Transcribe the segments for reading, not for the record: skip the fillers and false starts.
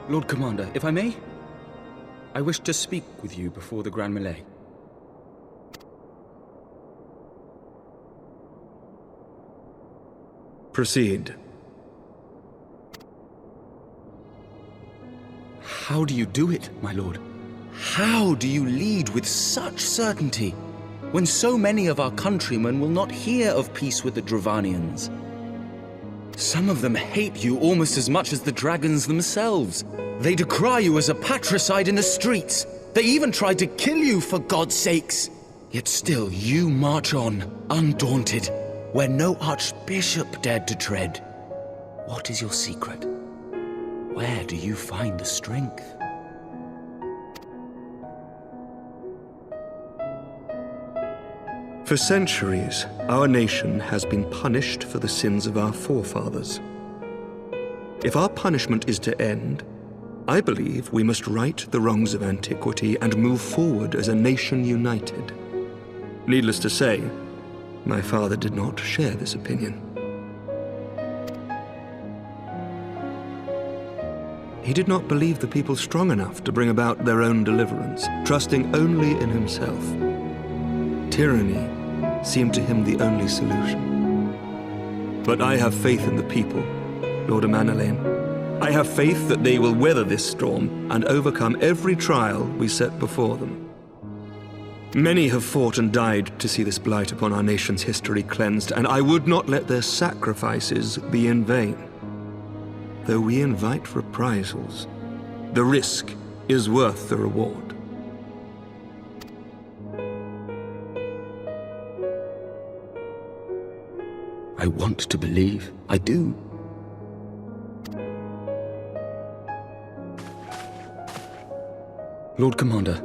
Lord Commander, if I may? I wish to speak with you before the Grand Melee. Proceed. How do you do it, my lord? How do you lead with such certainty, when so many of our countrymen will not hear of peace with the Dravanians? Some of them hate you almost as much as the dragons themselves. They decry you as a patricide in the streets. They even tried to kill you, for God's sakes. Yet still you march on, undaunted, where no archbishop dared to tread. What is your secret? Where do you find the strength? For centuries, our nation has been punished for the sins of our forefathers. If our punishment is to end, I believe we must right the wrongs of antiquity and move forward as a nation united. Needless to say, my father did not share this opinion. He did not believe the people strong enough to bring about their own deliverance, trusting only in himself. Tyranny seemed to him the only solution. But I have faith in the people, Lord Amanalain. I have faith that they will weather this storm and overcome every trial we set before them. Many have fought and died to see this blight upon our nation's history cleansed, and I would not let their sacrifices be in vain. Though we invite reprisals, the risk is worth the reward. I want to believe. I do. Lord Commander,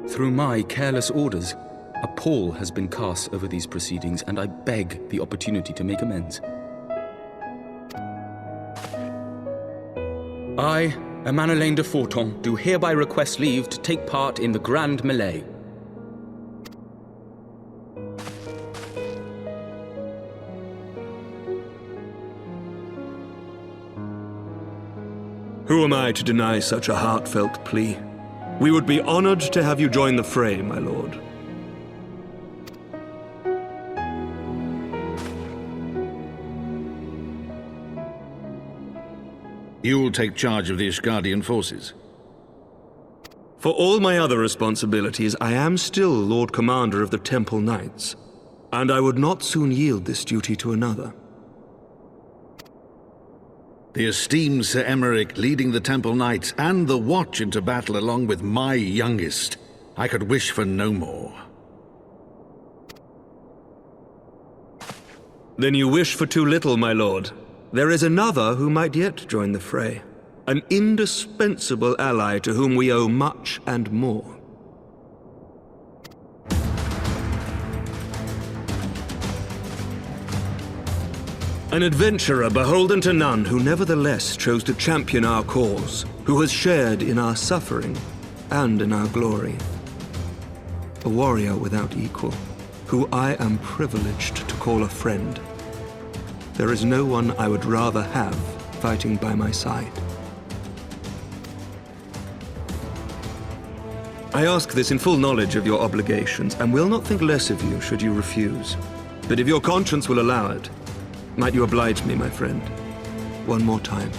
through my careless orders, a pall has been cast over these proceedings, and I beg the opportunity to make amends. I, Amanalain de Forton, do hereby request leave to take part in the Grand Melee. Who am I to deny such a heartfelt plea? We would be honored to have you join the fray, my lord. You will take charge of the Ishgardian forces. For all my other responsibilities, I am still Lord Commander of the Temple Knights, and I would not soon yield this duty to another. The esteemed Sir Emeric leading the Temple Knights and the Watch into battle along with my youngest. I could wish for no more. Then you wish for too little, my lord. There is another who might yet join the fray. An indispensable ally to whom we owe much and more. An adventurer beholden to none who nevertheless chose to champion our cause, who has shared in our suffering and in our glory. A warrior without equal, who I am privileged to call a friend. There is no one I would rather have fighting by my side. I ask this in full knowledge of your obligations, and will not think less of you should you refuse. But if your conscience will allow it, might you oblige me, my friend, one more time?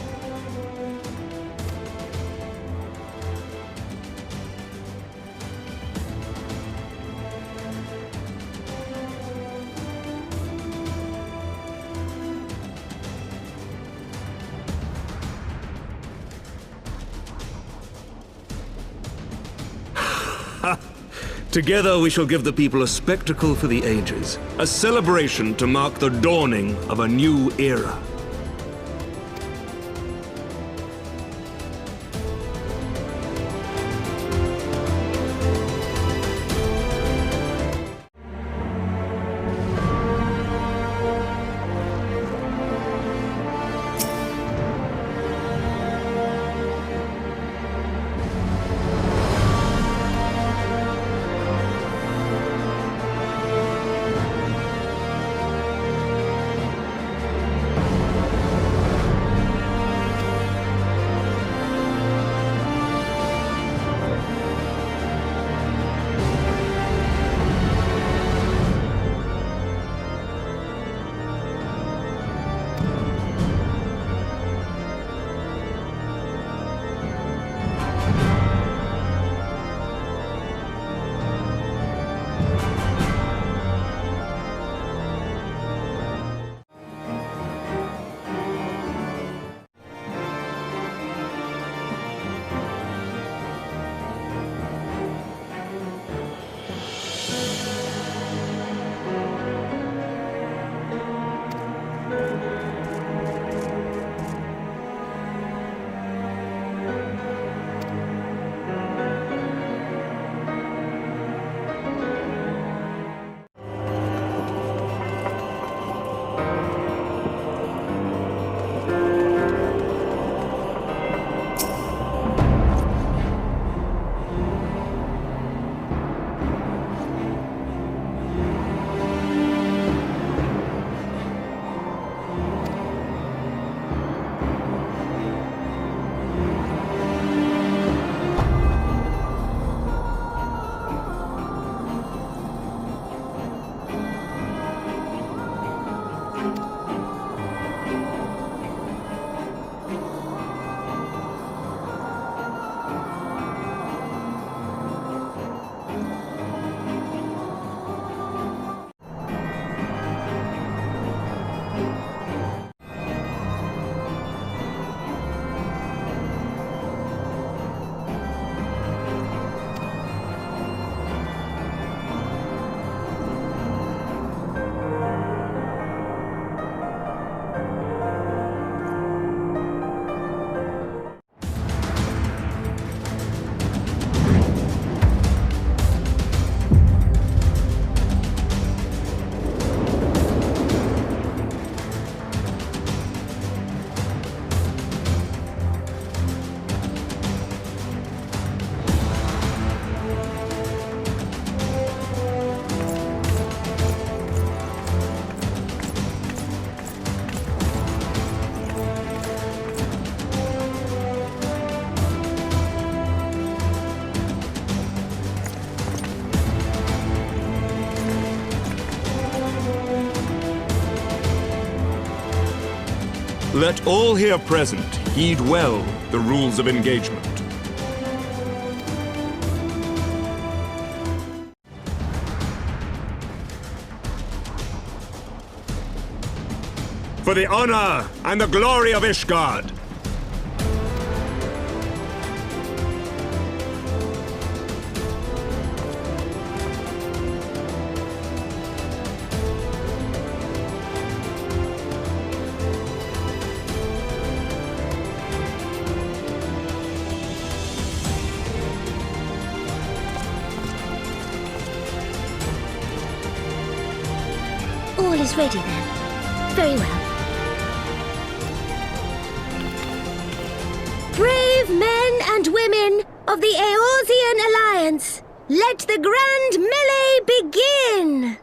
Together we shall give the people a spectacle for the ages, a celebration to mark the dawning of a new era. Let all here present heed well the rules of engagement. For the honor and the glory of Ishgard! All is ready then. Very well. Brave men and women of the Eorzean Alliance, let the grand melee begin!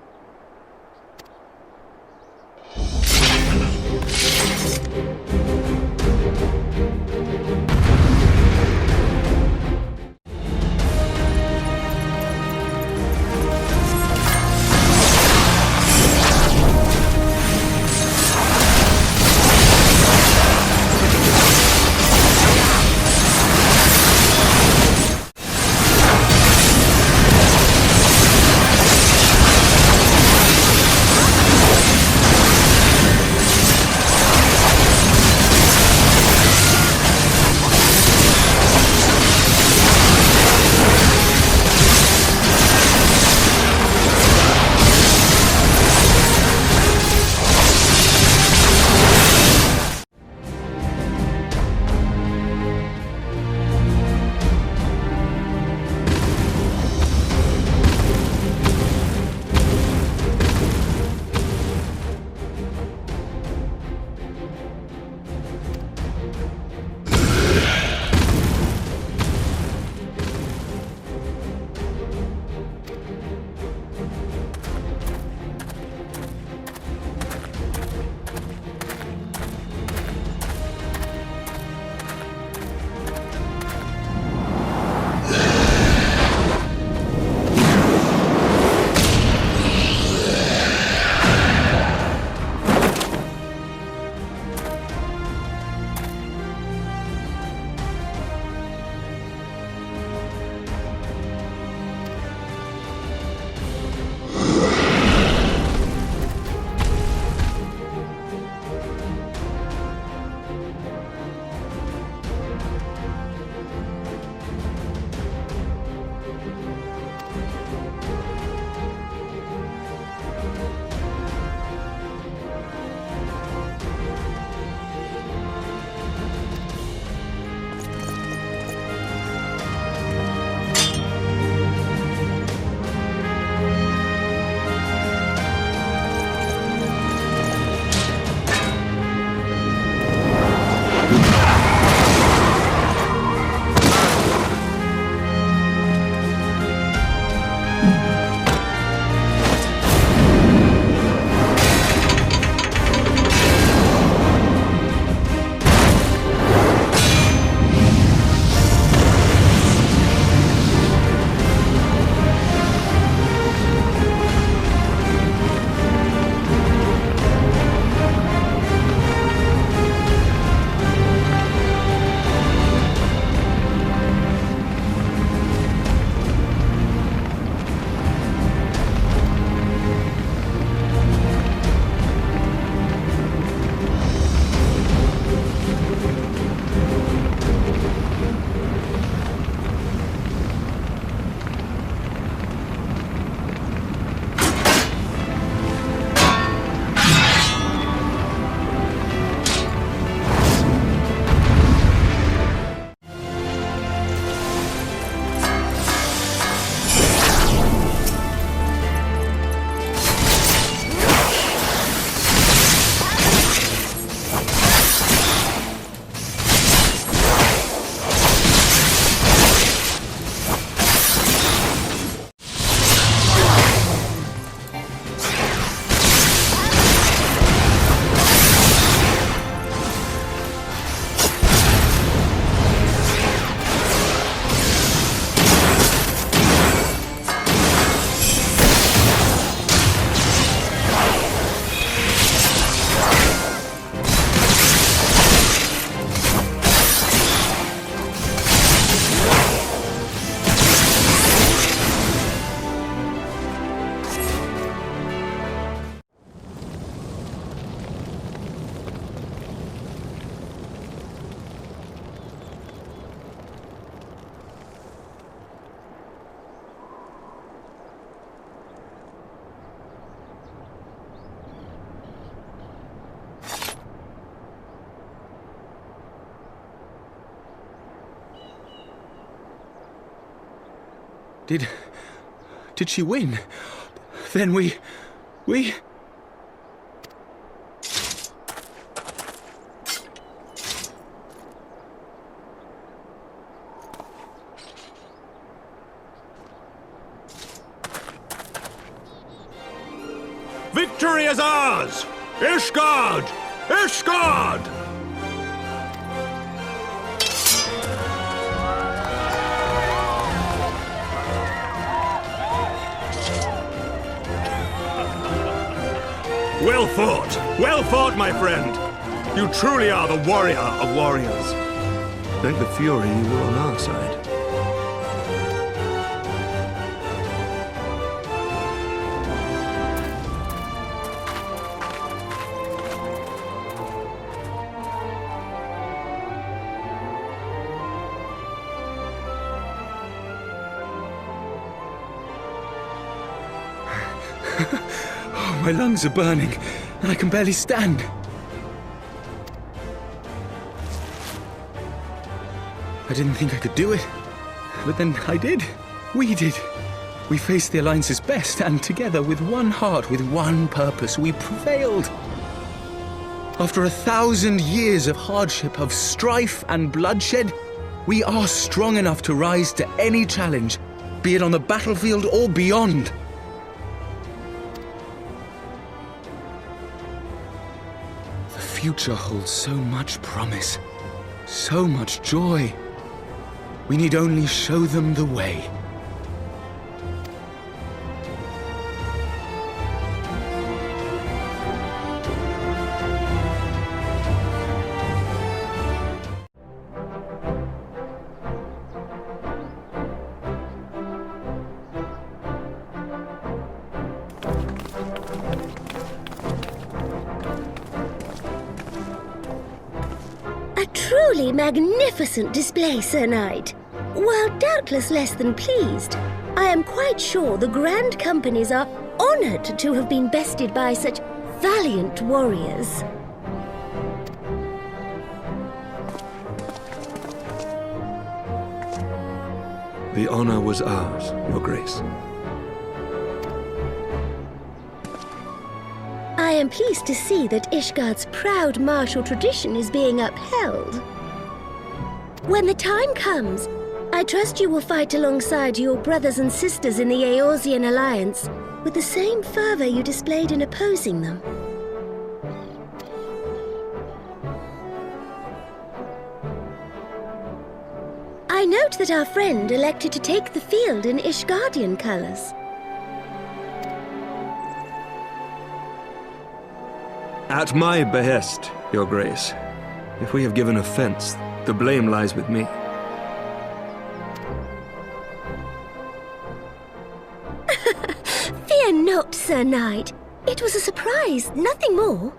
Did she win? Then we... Victory is ours! Ishgard! Ishgard! Well fought! Well fought, my friend! You truly are the warrior of warriors. Thank the Fury you were on our side. Oh, my lungs are burning, and I can barely stand. I didn't think I could do it, but then I did. We did. We faced the Alliance's best, and together, with one heart, with one purpose, we prevailed. After 1,000 years of hardship, of strife and bloodshed, we are strong enough to rise to any challenge, be it on the battlefield or beyond. The future holds so much promise, so much joy. We need only show them the way. A truly magnificent display, Sir Knight. While doubtless less than pleased, I am quite sure the Grand Companies are honored to have been bested by such valiant warriors. The honor was ours, Your Grace. I am pleased to see that Ishgard's proud martial tradition is being upheld. When the time comes, I trust you will fight alongside your brothers and sisters in the Eorzean Alliance with the same fervor you displayed in opposing them. I note that our friend elected to take the field in Ishgardian colors. At my behest, Your Grace. If we have given offense, the blame lies with me. Fear not, Sir Knight. It was a surprise, nothing more.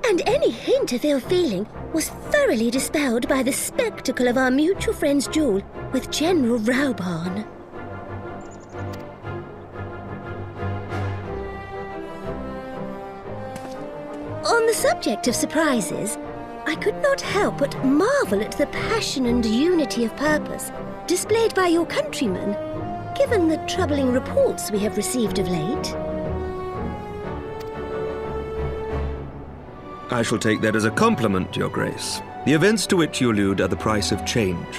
And any hint of ill feeling was thoroughly dispelled by the spectacle of our mutual friend's duel with General Raubarn. On the subject of surprises, I could not help but marvel at the passion and unity of purpose displayed by your countrymen, given the troubling reports we have received of late. I shall take that as a compliment, Your Grace. The events to which you allude are the price of change.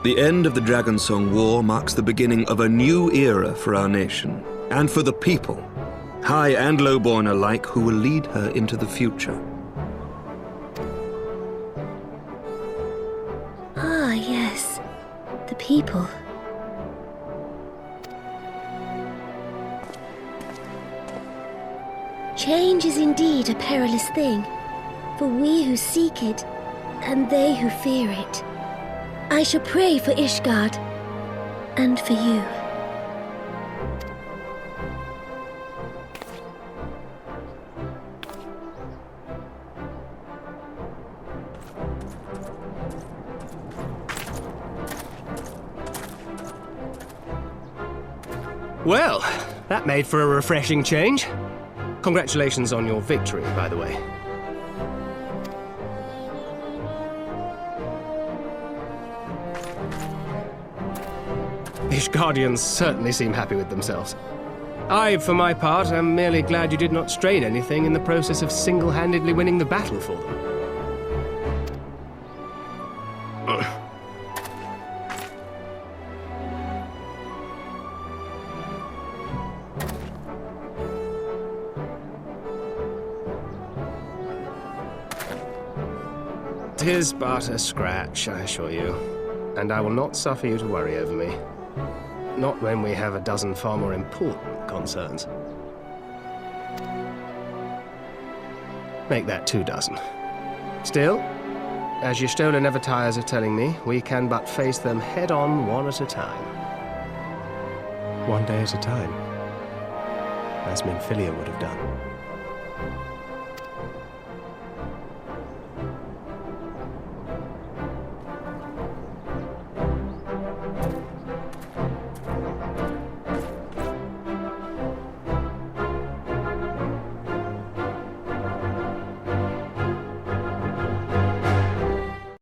The end of the Dragonsong War marks the beginning of a new era for our nation, and for the people, high and lowborn alike, who will lead her into the future. Ah, yes. The people. Change is indeed a perilous thing, for we who seek it, and they who fear it. I shall pray for Ishgard, and for you. Well, that made for a refreshing change. Congratulations on your victory, by the way. Ishgardians certainly seem happy with themselves. I, for my part, am merely glad you did not strain anything in the process of single-handedly winning the battle for them. Tis but a scratch, I assure you, and I will not suffer you to worry over me. Not when we have a dozen far more important concerns. Make that 2 dozen. Still, as Y'shtola never tires of telling me, we can but face them head-on one at a time. One day at a time, as Minfilia would have done.